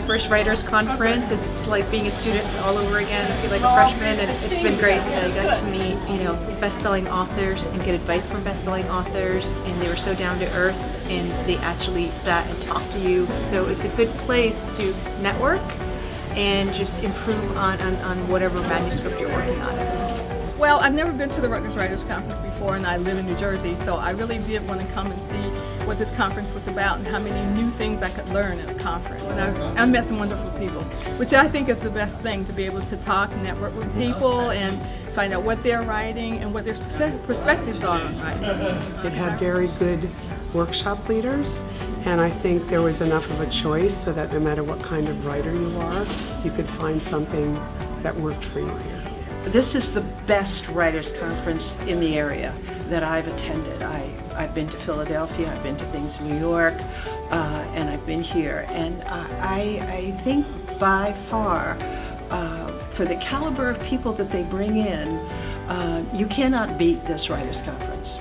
first writers conference. It's like being a student all over again. I feel like a freshman, and it's been great. I got to meet, best-selling authors and get advice from best-selling authors, and they were so down to earth, and they actually sat and talked to you. So it's a good place to network and just improve on whatever manuscript you're working on. Well, I've never been to the Rutgers Writers Conference before, and I live in New Jersey, so I really did want to come and see what this conference was about and how many new things I could learn at a conference. And I met some wonderful people, which I think is the best thing, to be able to talk, network with people, and find out what they're writing and what their perspectives are on writing. It had very good workshop leaders, and I think there was enough of a choice so that no matter what kind of writer you are, you could find something that worked for you here. This is the best writers' conference in the area that I've attended. I've been to Philadelphia, I've been to things in New York, and I've been here. And I think by far, for the caliber of people that they bring in, you cannot beat this writers' conference.